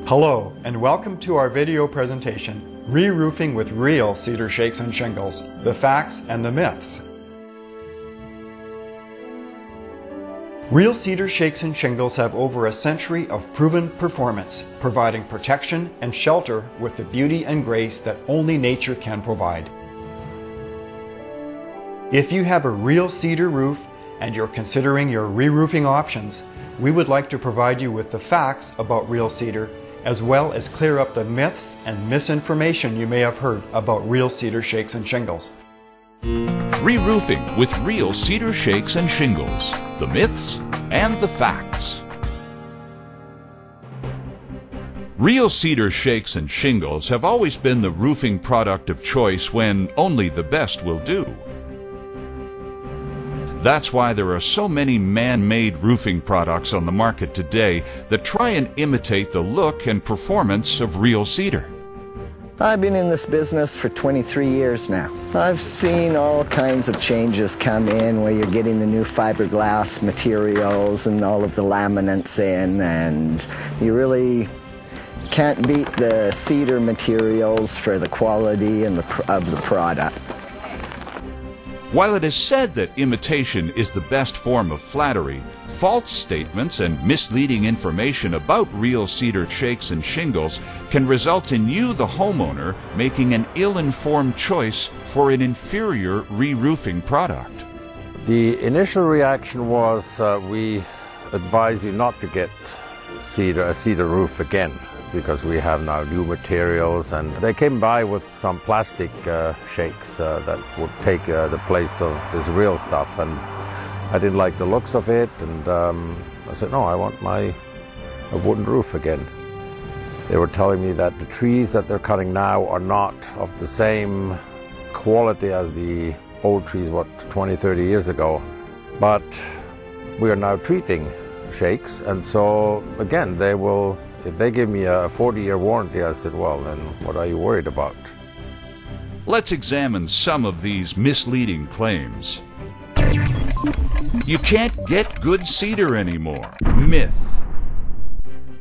Hello and welcome to our video presentation, Re-Roofing with Real Cedar Shakes and Shingles, the Facts and the Myths. Real cedar shakes and shingles have over a century of proven performance, providing protection and shelter with the beauty and grace that only nature can provide. If you have a real cedar roof and you're considering your re-roofing options, we would like to provide you with the facts about real cedar, as well as clear up the myths and misinformation you may have heard about real cedar shakes and shingles. Re-roofing with Real Cedar Shakes and Shingles, the myths and the facts. Real Cedar Shakes and Shingles have always been the roofing product of choice when only the best will do. That's why there are so many man-made roofing products on the market today that try and imitate the look and performance of real cedar. I've been in this business for 23 years now. I've seen all kinds of changes come in where you're getting the new fiberglass materials and all of the laminates in, and you really can't beat the cedar materials for the quality and of the product. While it is said that imitation is the best form of flattery, false statements and misleading information about real cedar shakes and shingles can result in you, the homeowner, making an ill-informed choice for an inferior re-roofing product. The initial reaction was we advise you not to get a cedar roof again, because we have now new materials, and they came by with some plastic shakes that would take the place of this real stuff, and I didn't like the looks of it, and I said, no, I want a wooden roof again. They were telling me that the trees that they're cutting now are not of the same quality as the old trees, 20, 30 years ago, but we are now treating shakes, and so again, if they give me a 40-year warranty, I said, well, then what are you worried about? Let's examine some of these misleading claims. You can't get good cedar anymore. Myth.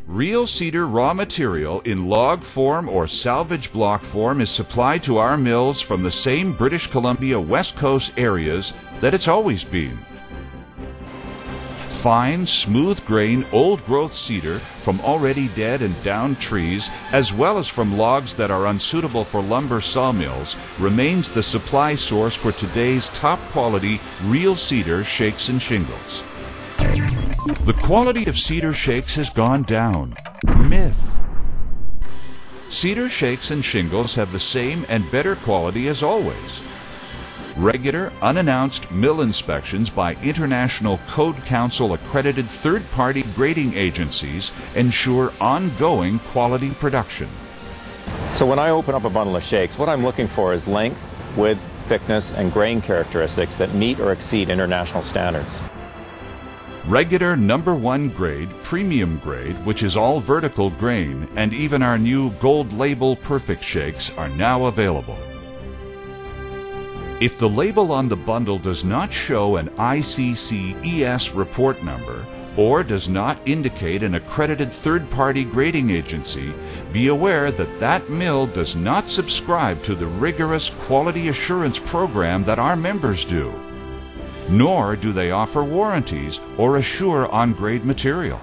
Real cedar raw material in log form or salvage block form is supplied to our mills from the same British Columbia West Coast areas that it's always been. Fine, smooth-grain, old-growth cedar from already dead and downed trees, as well as from logs that are unsuitable for lumber sawmills, remains the supply source for today's top-quality real cedar shakes and shingles. The quality of cedar shakes has gone down. Myth. Cedar shakes and shingles have the same and better quality as always. Regular, unannounced mill inspections by International Code Council accredited third-party grading agencies ensure ongoing quality production. So when I open up a bundle of shakes, what I'm looking for is length, width, thickness, and grain characteristics that meet or exceed international standards. Regular #1 grade, premium grade, which is all vertical grain, and even our new Gold Label Perfect shakes are now available. If the label on the bundle does not show an ICC-ES report number or does not indicate an accredited third-party grading agency, be aware that that mill does not subscribe to the rigorous quality assurance program that our members do, nor do they offer warranties or assure on-grade material.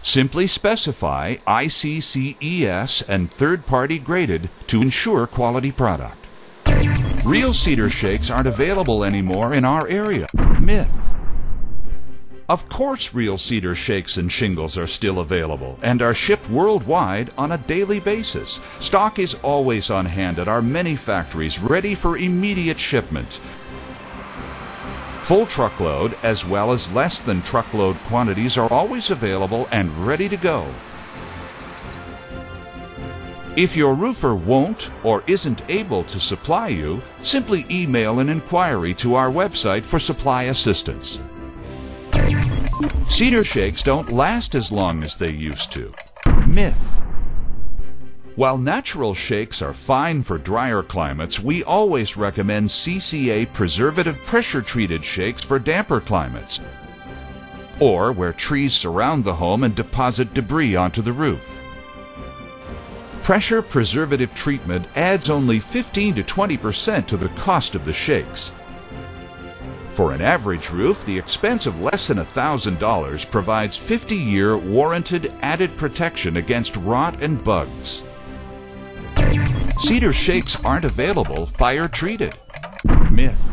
Simply specify ICC-ES and third-party graded to ensure quality product. Real cedar shakes aren't available anymore in our area. Myth. Of course real cedar shakes and shingles are still available and are shipped worldwide on a daily basis. Stock is always on hand at our many factories, ready for immediate shipment. Full truckload as well as less than truckload quantities are always available and ready to go. If your roofer won't or isn't able to supply you, simply email an inquiry to our website for supply assistance. Cedar shakes don't last as long as they used to. Myth. While natural shakes are fine for drier climates, we always recommend CCA preservative pressure-treated shakes for damper climates, or where trees surround the home and deposit debris onto the roof. Pressure preservative treatment adds only 15 to 20% to the cost of the shakes. For an average roof, the expense of less than $1,000 provides 50-year warranted added protection against rot and bugs. Cedar shakes aren't available fire-treated. Myth.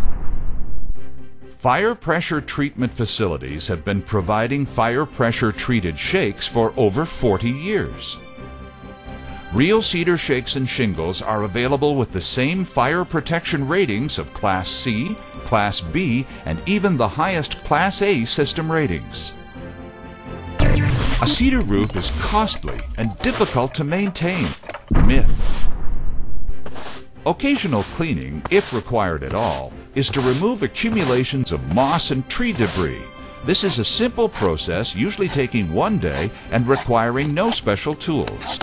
Fire pressure treatment facilities have been providing fire pressure treated shakes for over 40 years. Real Cedar shakes and shingles are available with the same fire protection ratings of Class C, Class B, and even the highest Class A system ratings. A cedar roof is costly and difficult to maintain. Myth. Occasional cleaning, if required at all, is to remove accumulations of moss and tree debris. This is a simple process, usually taking one day and requiring no special tools.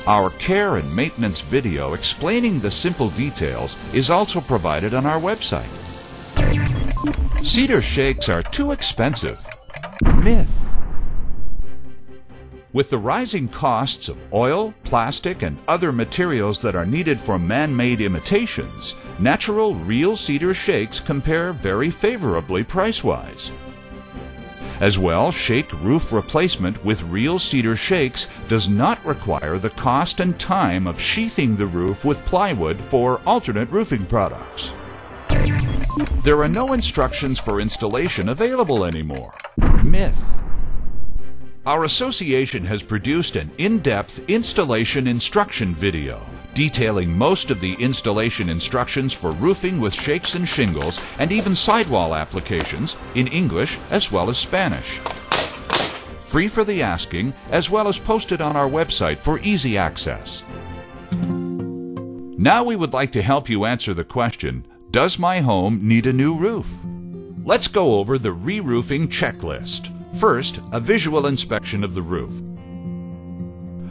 Our care and maintenance video explaining the simple details is also provided on our website. Cedar shakes are too expensive. Myth. With the rising costs of oil, plastic, and other materials that are needed for man-made imitations, natural real cedar shakes compare very favorably price-wise. As well, shake roof replacement with real cedar shakes does not require the cost and time of sheathing the roof with plywood for alternate roofing products. There are no instructions for installation available anymore. Myth. Our association has produced an in-depth installation instruction video detailing most of the installation instructions for roofing with shakes and shingles and even sidewall applications in English as well as Spanish. Free for the asking, as well as posted on our website for easy access. Now we would like to help you answer the question, does my home need a new roof? Let's go over the re-roofing checklist. First, a visual inspection of the roof.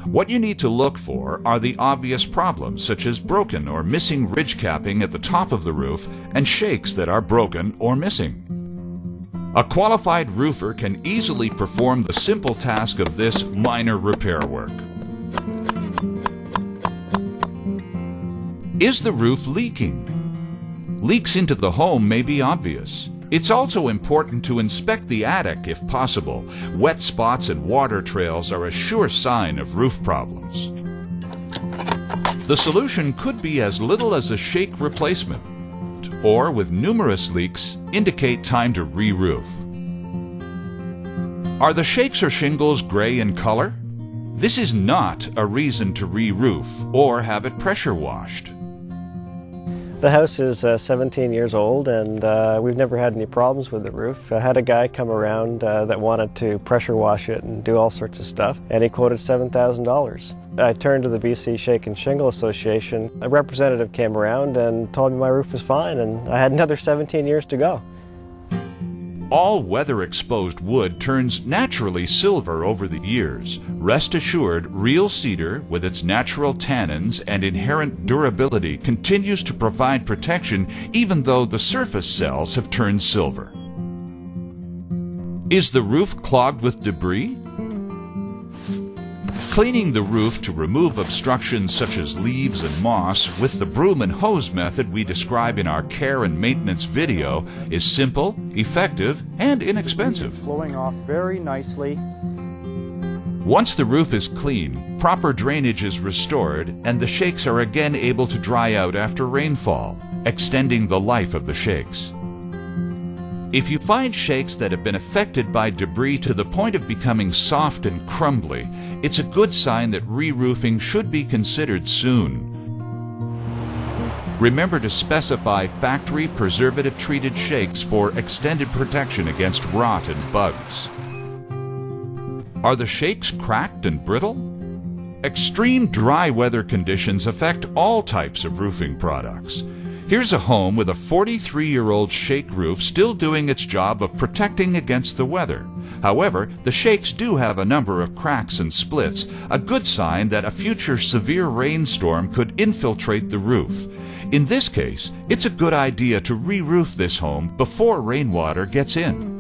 What you need to look for are the obvious problems, such as broken or missing ridge capping at the top of the roof and shakes that are broken or missing. A qualified roofer can easily perform the simple task of this minor repair work. Is the roof leaking? Leaks into the home may be obvious. It's also important to inspect the attic if possible. Wet spots and water trails are a sure sign of roof problems. The solution could be as little as a shake replacement, or with numerous leaks, indicate time to re-roof. Are the shakes or shingles gray in color? This is not a reason to re-roof or have it pressure washed. The house is 17 years old and we've never had any problems with the roof. I had a guy come around that wanted to pressure wash it and do all sorts of stuff, and he quoted $7,000. I turned to the BC Shake and Shingle Association. A representative came around and told me my roof was fine and I had another 17 years to go. All weather-exposed wood turns naturally silver over the years. Rest assured, real cedar, with its natural tannins and inherent durability, continues to provide protection even though the surface cells have turned silver. Is the roof clogged with debris? Cleaning the roof to remove obstructions such as leaves and moss with the broom and hose method we describe in our care and maintenance video is simple, effective, and inexpensive. Flowing off very nicely. Once the roof is clean, proper drainage is restored and the shakes are again able to dry out after rainfall, extending the life of the shakes. If you find shakes that have been affected by debris to the point of becoming soft and crumbly, it's a good sign that re-roofing should be considered soon. Remember to specify factory preservative-treated shakes for extended protection against rot and bugs. Are the shakes cracked and brittle? Extreme dry weather conditions affect all types of roofing products. Here's a home with a 43-year-old shake roof still doing its job of protecting against the weather. However, the shakes do have a number of cracks and splits, a good sign that a future severe rainstorm could infiltrate the roof. In this case, it's a good idea to re-roof this home before rainwater gets in.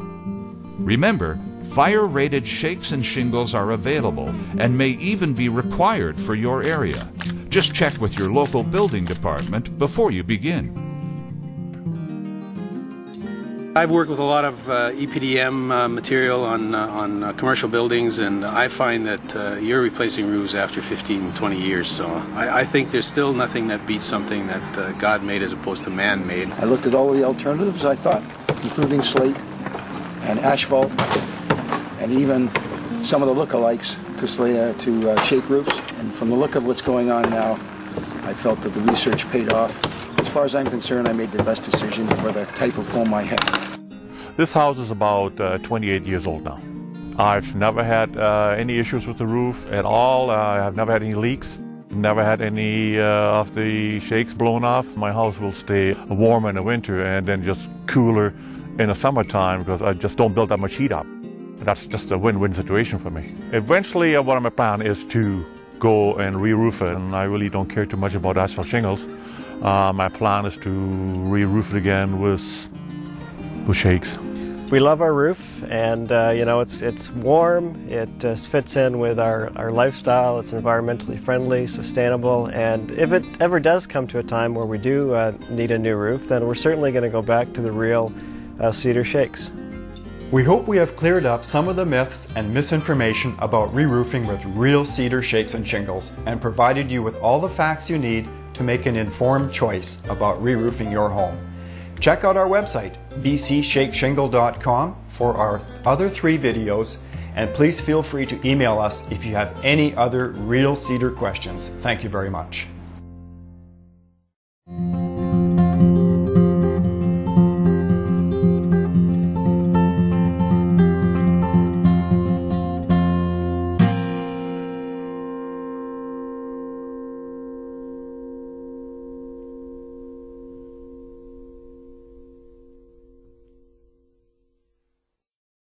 Remember, Fire-rated shakes and shingles are available and may even be required for your area. Just check with your local building department before you begin. I've worked with a lot of EPDM material on commercial buildings, and I find that you're replacing roofs after 15, 20 years. So I think there's still nothing that beats something that God made as opposed to man made. I looked at all the alternatives, I thought, including slate and asphalt, and even some of the lookalikes to shake roofs. And from the look of what's going on now, I felt that the research paid off. As far as I'm concerned, I made the best decision for the type of home I have. This house is about 28 years old now. I've never had any issues with the roof at all. I've never had any leaks, never had any of the shakes blown off. My house will stay warm in the winter and then just cooler in the summertime because I just don't build that much heat up. That's just a win-win situation for me. Eventually, what my plan is to go and re-roof it, and I really don't care too much about asphalt shingles. My plan is to re-roof it again with shakes. We love our roof, and it's warm, it fits in with our lifestyle, it's environmentally friendly, sustainable, and if it ever does come to a time where we do need a new roof, then we're certainly going to go back to the real cedar shakes. We hope we have cleared up some of the myths and misinformation about re-roofing with real cedar shakes and shingles and provided you with all the facts you need to make an informed choice about re-roofing your home. Check out our website, bcshakeshingle.com, for our other 3 videos, and please feel free to email us if you have any other real cedar questions. Thank you very much.